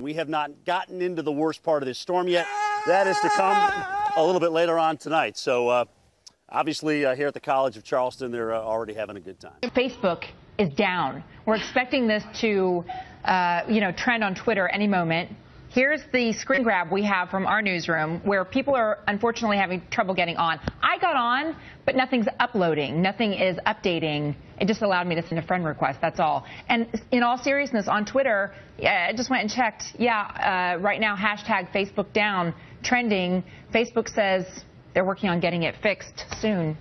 We have not gotten into the worst part of this storm yet. That is to come a little bit later on tonight. So obviously here at the College of Charleston, they're already having a good time. Facebook is down. We're expecting this to, trend on Twitter any moment. Here's the screen grab we have from our newsroom where people are unfortunately having trouble getting on. I got on, but nothing's uploading. Nothing is updating. It just allowed me to send a friend request. That's all. And in all seriousness, on Twitter, I just went and checked. Right now, hashtag Facebook down, trending. Facebook says they're working on getting it fixed soon.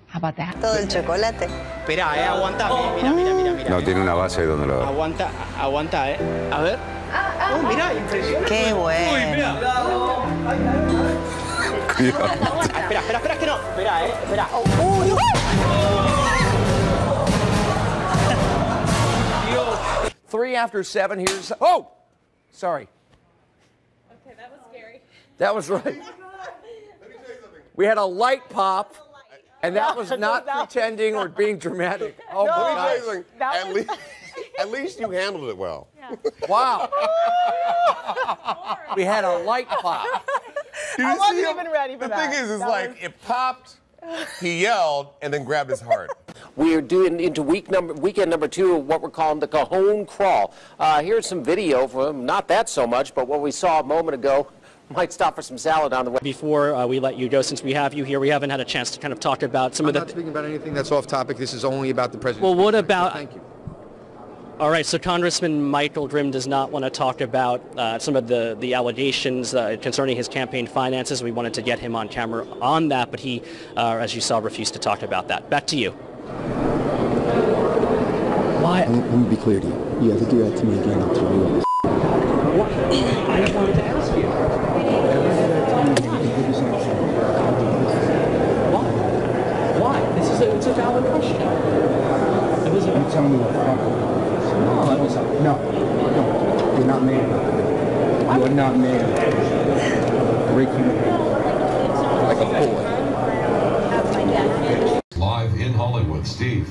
How about that? Todo el chocolate. Espera, aguanta. Mira. No, tiene una base donde lo... Aguanta, A ver. Oh, mira, impresionante. Qué bueno. Uy, mira. Espera, que no. Espera. Uy. 3 after 7. Here's... Oh! Sorry. Okay, that was scary. That was right. Let me tell you something. We had a light pop, and that was not pretending or being dramatic. Oh, my Let me tell you God. something. At least you handled it well. Yeah. Wow. We had a light pop. I wasn't even ready for that. The thing is like it popped, he yelled, and then grabbed his heart. We're doing into weekend number 2 of what we're calling the Cajon Crawl. Here's some video from not that so much, but what we saw a moment ago. Might stop for some salad on the way. Before we let you go, since we have you here, we haven't had a chance to kind of talk about some of the... I'm not speaking about anything that's off topic. This is only about the president. Well, what about... Thank you. All right, so Congressman Michael Grimm does not want to talk about some of the allegations concerning his campaign finances. We wanted to get him on camera on that, but he, as you saw, refused to talk about that. Back to you. Why? Let me be clear to you. You have to do that to me again. I'll tell you what? I wanted to ask you. Why? It's a valid question. You tell me what the fuck. No. You're not mad. You are not mad. Breaking like a boy. Live in Hollywood, Steve.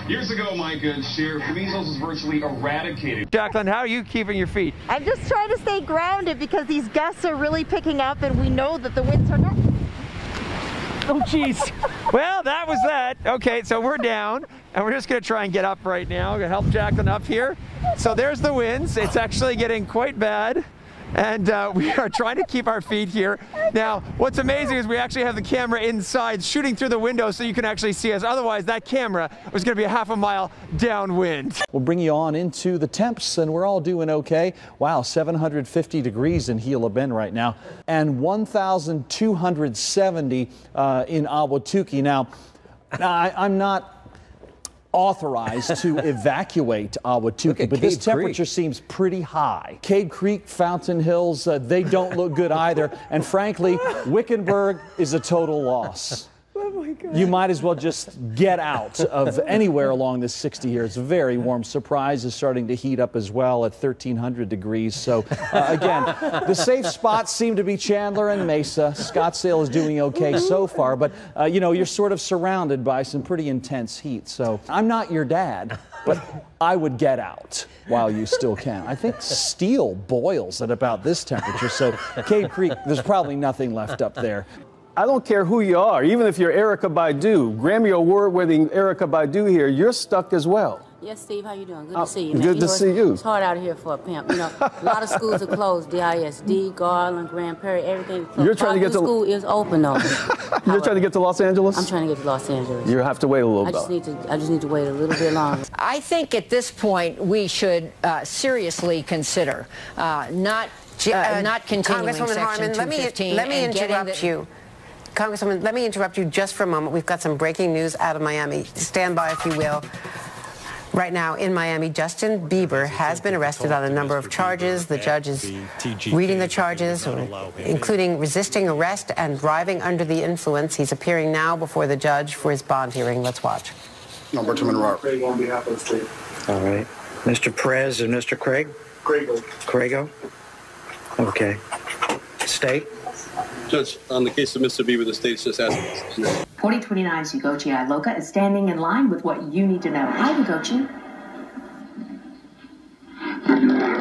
Years ago, my good share, measles was virtually eradicated. Jacqueline, how are you keeping your feet? I'm just trying to stay grounded because these gusts are really picking up and we know that the winds are not... Oh, jeez. Well, that was that. Okay, so we're down, and we're just going to try and get up right now. We're going to help Jacqueline up here. So there's the winds. It's actually getting quite bad, and we are trying to keep our feet here. Now, what's amazing is we actually have the camera inside shooting through the window so you can actually see us. Otherwise, that camera was going to be a half a mile downwind. We'll bring you on into the temps, and we're all doing okay. Wow, 750 degrees in Gila Bend right now, and 1,270 in Ahwatukee. Now, I'm not authorized to evacuate Ahwatukee, but this temperature seems pretty high. Cade Creek, Fountain Hills, they don't look good either. And frankly, Wickenburg is a total loss. Oh my God. You might as well just get out of anywhere along this 60 here. It's very warm. Surprise is starting to heat up as well at 1,300 degrees. So again, the safe spots seem to be Chandler and Mesa. Scottsdale is doing okay so far, but you're sort of surrounded by some pretty intense heat. So I'm not your dad, but I would get out while you still can. I think steel boils at about this temperature. So Cade Creek, there's probably nothing left up there. I don't care who you are, even if you're Erykah Badu, Grammy Award-winning Erykah Badu here, you're stuck as well. Yes, Steve, how you doing? Good to see you, man. Good to see you. It's hard out here for a pimp. A lot of schools are closed. DISD, Garland, Grand Prairie, everything is closed. You're trying to get to school is open though. You're trying to get to Los Angeles? I'm trying to get to Los Angeles. You have to wait a little bit. I just need to wait a little bit longer. I think at this point we should seriously consider not continuing Congresswoman Section 215. let me interrupt you. Congresswoman, let me interrupt you just for a moment. We've got some breaking news out of Miami. Stand by, if you will. Right now in Miami, Justin Bieber has been arrested on a number of charges. The judge is reading the charges, including resisting arrest and driving under the influence. He's appearing now before the judge for his bond hearing. Let's watch. Craig on behalf of the state. All right. Mr. Perez and Mr. Craig? Craigo. Okay. State? Judge, on the case of Mr. Bieber, the state's just asking. 4029 Ugochi Iloka is standing in line with what you need to know. Hi, Ugochi.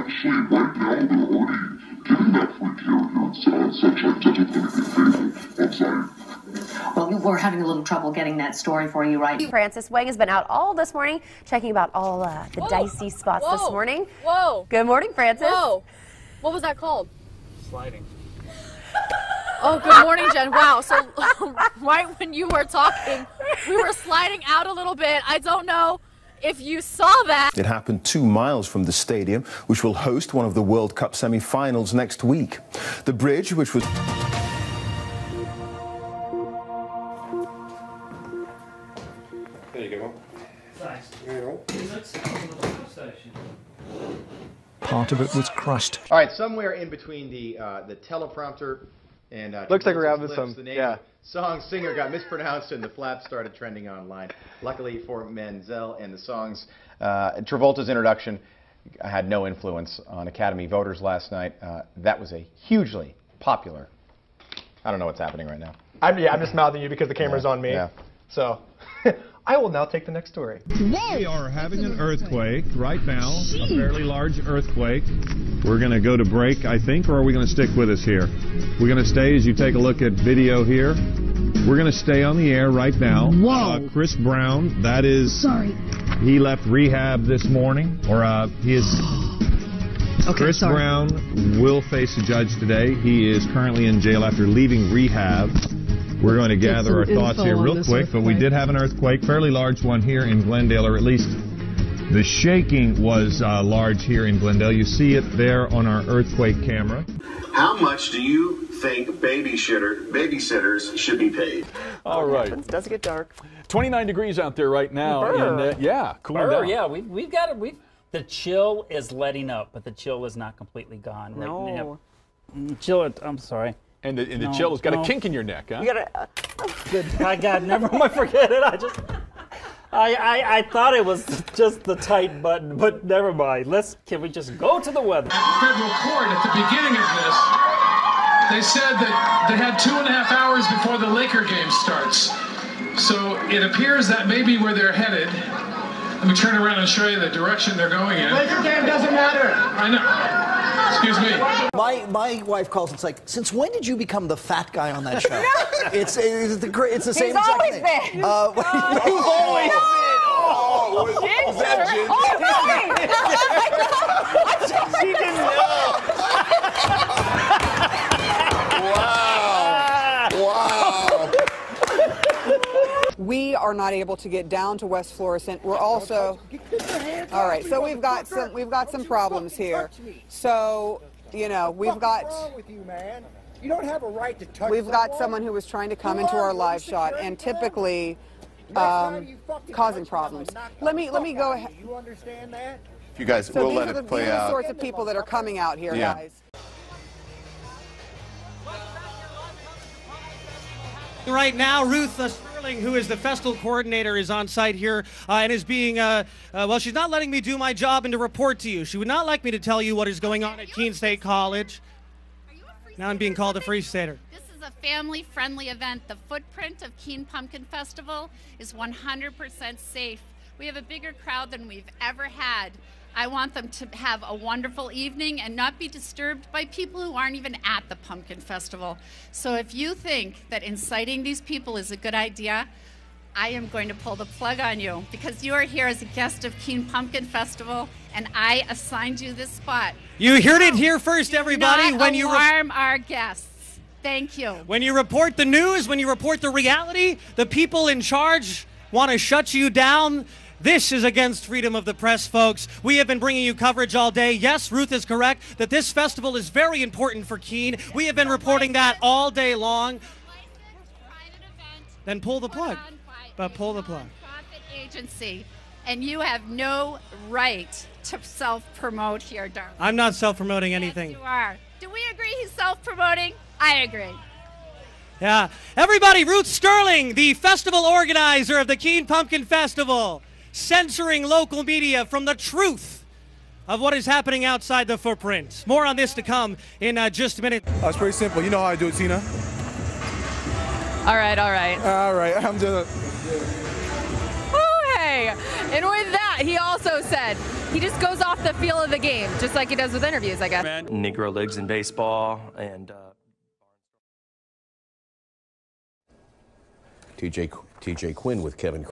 actually, right now, they're already giving that free care here in Sunshine Dental Clinic on site. Well, we're having a little trouble getting that story for you, right? Francis Wang has been out all this morning, checking about all the dicey spots this morning. Whoa. Good morning, Francis. Whoa. What was that called? Sliding. Oh, good morning, Jen. Wow. So right when you were talking, we were sliding out a little bit. I don't know if you saw that. It happened 2 miles from the stadium, which will host one of the World Cup semi-finals next week. The bridge, which was... There you go. Thanks. Part of it was crushed. All right, somewhere in between the teleprompter and looks like we're having lips, some, the name yeah. of the song singer got mispronounced and the flap started trending online. Luckily for Menzel and the song's Travolta's introduction had no influence on Academy voters last night. That was a hugely popular. I don't know what's happening right now. I'm just mouthing you because the camera's on me. Yeah. So I will now take the next story. We are having an earthquake right now, a fairly large earthquake. We're going to go to break, I think, or are we going to stick with us here? We're going to stay as you take a look at video here. We're going to stay on the air right now. Whoa. Chris Brown, that is... Sorry. He left rehab this morning, or he is... Okay, Chris sorry. Brown will face a judge today. He is currently in jail after leaving rehab. We're going to gather our thoughts here real quick, but we did have an earthquake, fairly large one here in Glendale, or at least the shaking was large here in Glendale. You see it there on our earthquake camera. How much do you think babysitters should be paid? All right. Does it get dark? 29 degrees out there right now. And, yeah, cooling down. Yeah, we've got it. The chill is letting up, but the chill is not completely gone. No. Chill. I'm sorry. And the chill has got a kink in your neck, huh? You gotta. Good. I got. Never mind. Forget it. I thought it was just the tight button, but never mind. Can we just go to the weather? Federal court at the beginning of this, they said that they had 2.5 hours before the Laker game starts. So it appears that may be where they're headed. Let me turn around and show you the direction they're going in. Laker game doesn't matter. I know. Excuse me. My wife calls and it's like, since when did you become the fat guy on that show? it's the same exact thing. He's You've always been. Oh, is that Ginger? She didn't know. Wow. We are not able to get down to West Florissant. We're also all right. So we've got some problems here. So we've got. What's wrong with you, man? You don't have a right to touch. We've got someone who was trying to come into our live shot and typically causing problems. Let me go ahead. You understand that? You guys, so we'll let it play out. These are the sorts of people that are coming out here, guys. Right now, Ruth Sterling, who is the festival coordinator, is on site here and is being, well, she's not letting me do my job and to report to you. She would not like me to tell you what is going on at Keene State College. Now I'm being called a Free Stater. This is a family-friendly event. The footprint of Keene Pumpkin Festival is 100% safe. We have a bigger crowd than we've ever had. I want them to have a wonderful evening and not be disturbed by people who aren't even at the Pumpkin Festival. So if you think that inciting these people is a good idea, I am going to pull the plug on you because you are here as a guest of Keene Pumpkin Festival and I assigned you this spot. You heard it here first, everybody. Do not alarm our guests. Thank you. When you report the news, when you report the reality, the people in charge want to shut you down. This is against freedom of the press, folks. We have been bringing you coverage all day. Yes, Ruth is correct that this festival is very important for Keene. We have been reporting that all day long. Then pull the plug. But pull the plug. Profit agency, and you have no right to self-promote here, darling. I'm not self-promoting anything. Yes, you are. Do we agree he's self-promoting? I agree. Yeah. Everybody, Ruth Sterling, the festival organizer of the Keene Pumpkin Festival, censoring local media from the truth of what is happening outside the footprint. More on this to come in just a minute. It's pretty simple. You know how I do it, Tina. All right, all right. All right, I'm just... Oh, hey. And with that, he also said, He just goes off the feel of the game, just like he does with interviews, I guess. Negro Leagues in baseball and TJ Quinn with Kevin